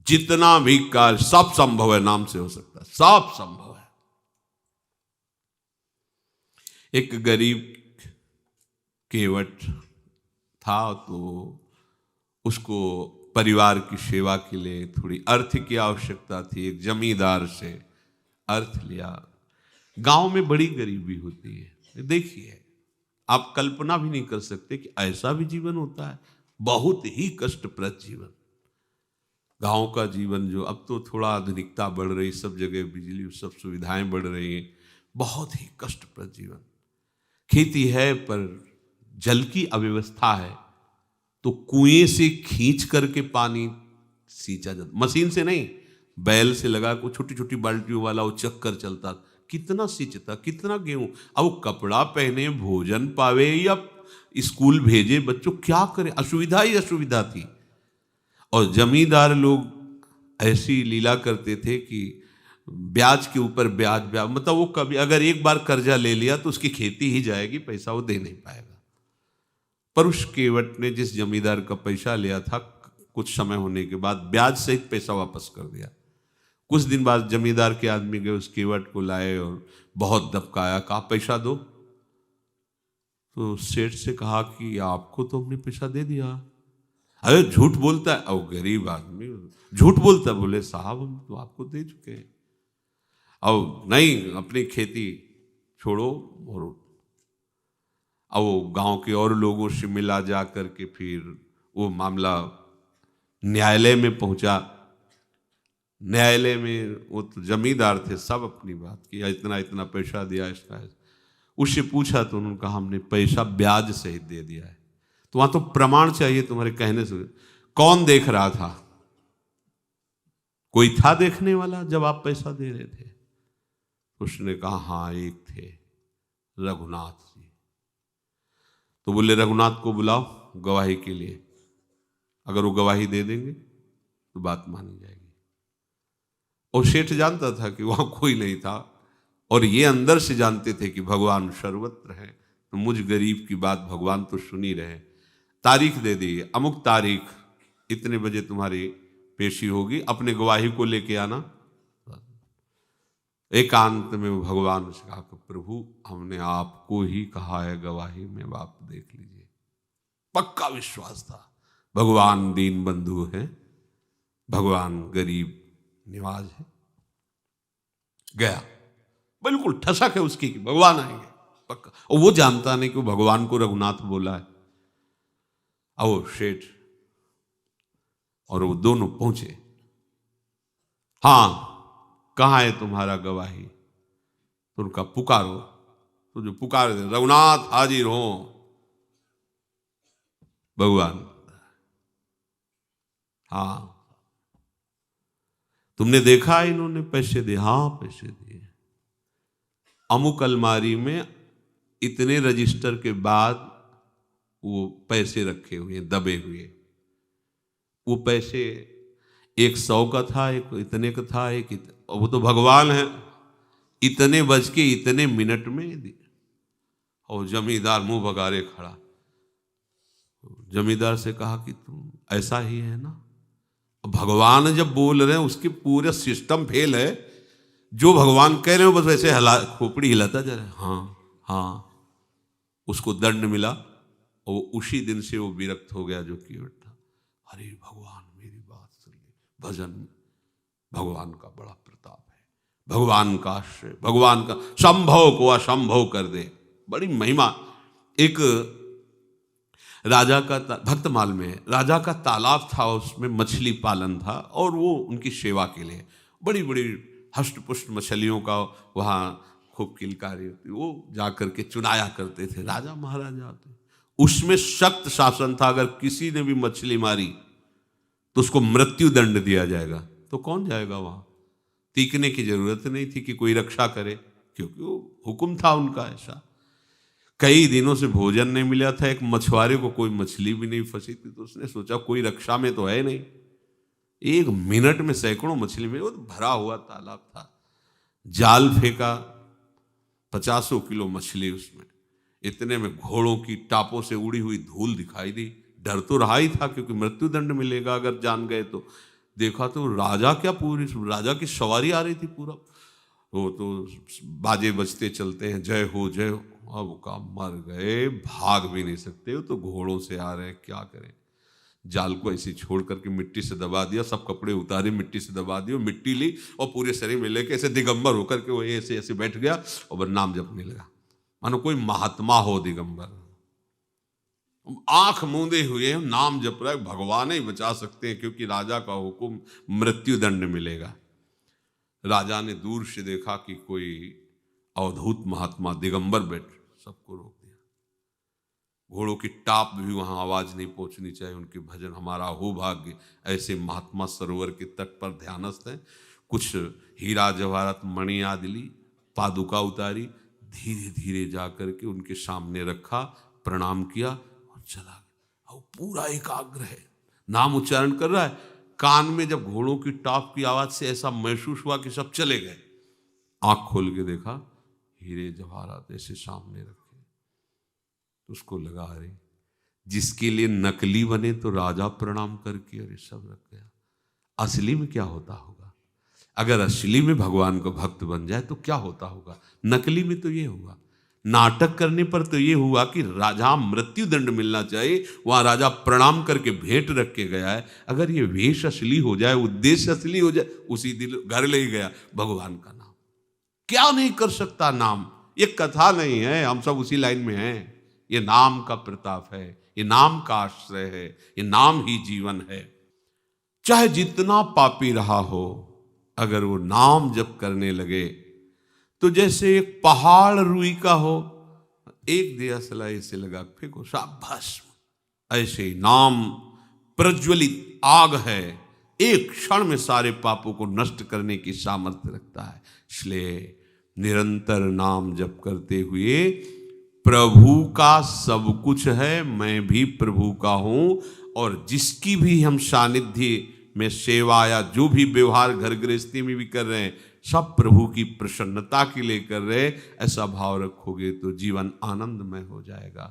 जितना भी कार्य सब संभव है नाम से हो सकता है, सब संभव है। एक गरीब केवट था, तो उसको परिवार की सेवा के लिए थोड़ी अर्थ की आवश्यकता थी। एक जमींदार से अर्थ लिया। गांव में बड़ी गरीबी होती है, देखिए आप कल्पना भी नहीं कर सकते कि ऐसा भी जीवन होता है। बहुत ही कष्टप्रद जीवन गांव का जीवन, जो अब तो थोड़ा आधुनिकता बढ़ रही, सब जगह बिजली सब सुविधाएं बढ़ रही हैं। बहुत ही कष्टप्रद जीवन। खेती है पर जल की अव्यवस्था है, तो कुएं से खींच करके पानी सींचा जाता, मशीन से नहीं, बैल से लगा को छोटी छोटी बाल्टियों वाला वो चक्कर चलता। कितना सींचता, कितना गेहूं। अब वो कपड़ा पहने, भोजन पावे या स्कूल भेजे बच्चों, क्या करे, असुविधा ही असुविधा थी। और जमींदार लोग ऐसी लीला करते थे कि ब्याज के ऊपर ब्याज ब्याज, मतलब वो कभी अगर एक बार कर्जा ले लिया तो उसकी खेती ही जाएगी, पैसा वो दे नहीं पाएगा। पर उस केवट ने जिस जमींदार का पैसा लिया था, कुछ समय होने के बाद ब्याज सहित पैसा वापस कर दिया। कुछ दिन बाद जमींदार के आदमी गए, उस केवट को लाए और बहुत दबकाया, कहा पैसा दो। तो सेठ से कहा कि आपको तो हमने पैसा दे दिया। अरे झूठ बोलता है। और गरीब आदमी झूठ बोलता है, बोले साहब हम तो आपको दे चुके हैं। अब नहीं, अपनी खेती छोड़ो। और अब वो गांव के और लोगों से मिला, जा करके फिर वो मामला न्यायालय में पहुंचा। न्यायालय में वो तो जमींदार थे, सब अपनी बात की, इतना इतना पैसा दिया इसका। उससे पूछा तो उन्होंने कहा हमने पैसा ब्याज सहित दे दिया है। तो वहां तो प्रमाण चाहिए तुम्हारे कहने से। कौन देख रहा था? कोई था देखने वाला जब आप पैसा दे रहे थे? उसने कहा हाँ एक थे, रघुनाथ जी। तो बोले रघुनाथ को बुलाओ गवाही के लिए, अगर वो गवाही दे देंगे तो बात मानी जाएगी। और सेठ जानता था कि वहां कोई नहीं था, और ये अंदर से जानते थे कि भगवान सर्वत्र है, तो मुझ गरीब की बात भगवान तो सुन ही रहे। तारीख दे दी, अमुक तारीख इतने बजे तुम्हारी पेशी होगी, अपने गवाही को लेके आना। एकांत में भगवान से कहा कि प्रभु हमने आपको ही कहा है गवाही में, आप देख लीजिए। पक्का विश्वास था भगवान दीन बंधु है, भगवान गरीब निवाज है। गया, बिल्कुल ठसक है उसकी कि भगवान आएंगे पक्का। और वो जानता नहीं कि भगवान को रघुनाथ बोला है। अब सेठ और वो दोनों पहुंचे। हाँ कहाँ है तुम्हारा गवाही? तो उनका पुकारो। तो जो पुकार दे, रघुनाथ हाजिर हो। भगवान हाँ तुमने देखा इन्होंने पैसे दिए? हाँ पैसे दिए। अमुक अलमारी में इतने रजिस्टर के बाद वो पैसे रखे हुए, दबे हुए। वो पैसे 100 का था, एक इतने का था, वो तो भगवान है, इतने बज के इतने मिनट में दिए। और जमींदार मुंह भगारे खड़ा। जमींदार से कहा कि तुम ऐसा ही है ना? भगवान जब बोल रहे हैं उसके पूरे सिस्टम फेल है। जो भगवान कह रहे हो बस वैसे खोपड़ी हिलाता जा रहा है। हाँ हाँ। उसको दंड मिला और उसी दिन से वो विरक्त हो गया जो केवट था। अरे भगवान मेरी बात सुन ली। भजन भगवान का बड़ा प्रताप है, भगवान का आश्रय, भगवान का संभव को असंभव कर दे, बड़ी महिमा। एक राजा का भक्तमाल में राजा का तालाब था, उसमें मछली पालन था और वो उनकी सेवा के लिए बड़ी बड़ी हष्टपुष्ट मछलियों का वहाँ खूब किलकारी होती, वो जाकर के चुनाया करते थे राजा महाराजा आते। उसमें सख्त शासन था, अगर किसी ने भी मछली मारी तो उसको मृत्यु दंड दिया जाएगा। तो कौन जाएगा वहाँ? तीखने की जरूरत नहीं थी कि कोई रक्षा करे, क्योंकि वो हुक्म था उनका ऐसा। कई दिनों से भोजन नहीं मिला था, एक मछुआरे को कोई मछली भी नहीं फंसी थी, तो उसने सोचा कोई रक्षा में तो है नहीं, एक मिनट में सैकड़ों मछली में, वो तो भरा हुआ तालाब था। जाल फेंका, 50 किलो मछली उसमें। इतने में घोड़ों की टापों से उड़ी हुई धूल दिखाई दी। डर तो रहा ही था क्योंकि मृत्यु दंड मिलेगा अगर जान गए तो। देखा तो राजा क्या, पूरी राजा की सवारी आ रही थी पूरा। वो तो बाजे बजते चलते हैं, जय हो जय हो। अब का मर गए, भाग भी नहीं सकते, वो तो घोड़ों से आ रहे हैं, क्या करें। जाल को ऐसे छोड़ करके मिट्टी से दबा दिया, सब कपड़े उतारे, मिट्टी से दबा दिया, मिट्टी ली और पूरे शरीर में लेके ऐसे दिगंबर होकर के वो ऐसे ऐसे बैठ गया और बस नाम जपने लगा, मानो कोई महात्मा हो दिगंबर। आंख मूंदे हुए नाम जप रहा है, भगवान ही बचा सकते हैं, क्योंकि राजा का हुक्म, मृत्यु दंड मिलेगा। राजा ने दूर से देखा कि कोई अवधूत महात्मा दिगंबर बैठ, सबको रोक दिया। घोड़ों की टाप भी वहां आवाज नहीं पहुंचनी चाहिए, उनके भजन हमारा हो भाग्य, ऐसे महात्मा सरोवर के तट पर ध्यानस्थ हैं। कुछ हीरा जवाहरात मणि आदि ली, पादुका उतारी, धीरे धीरे जाकर के उनके सामने रखा, प्रणाम किया और चला गया। और पूरा एकाग्र है, नाम उच्चारण कर रहा है। कान में जब घोड़ों की टाप की आवाज से ऐसा महसूस हुआ कि सब चले गए, आंख खोल के देखा, हीरे जवाहरात ऐसे सामने रखे। तो उसको लगा, अरे जिसके लिए नकली बने तो राजा प्रणाम करके अरे सब रख गया, असली में क्या होता होगा। अगर असली में भगवान को भक्त बन जाए तो क्या होता होगा। नकली में तो ये हुआ, नाटक करने पर तो ये हुआ कि राजा मृत्यु दंड मिलना चाहिए, वहां राजा प्रणाम करके भेंट रख के गया है। अगर ये वेश असली हो जाए, उद्देश्य असली हो जाए, उसी दिन घर ले गया भगवान का नाम। क्या नहीं कर सकता नाम, ये कथा नहीं है, हम सब उसी लाइन में हैं। ये नाम का प्रताप है, ये नाम का आश्रय है, ये नाम ही जीवन है। चाहे जितना पापी रहा हो, अगर वो नाम जप करने लगे तो जैसे एक पहाड़ रुई का हो, एक दिया सलाई से लगा फेंको, शाबाश। ऐसे नाम प्रज्वलित आग है, एक क्षण में सारे पापों को नष्ट करने की सामर्थ्य रखता है। इसलिए निरंतर नाम जप करते हुए, प्रभु का सब कुछ है, मैं भी प्रभु का हूं, और जिसकी भी हम सानिध्य में सेवा या जो भी व्यवहार घर गृहस्थी में भी कर रहे हैं, सब प्रभु की प्रसन्नता के लिए कर रहे, ऐसा भाव रखोगे तो जीवन आनंदमय हो जाएगा।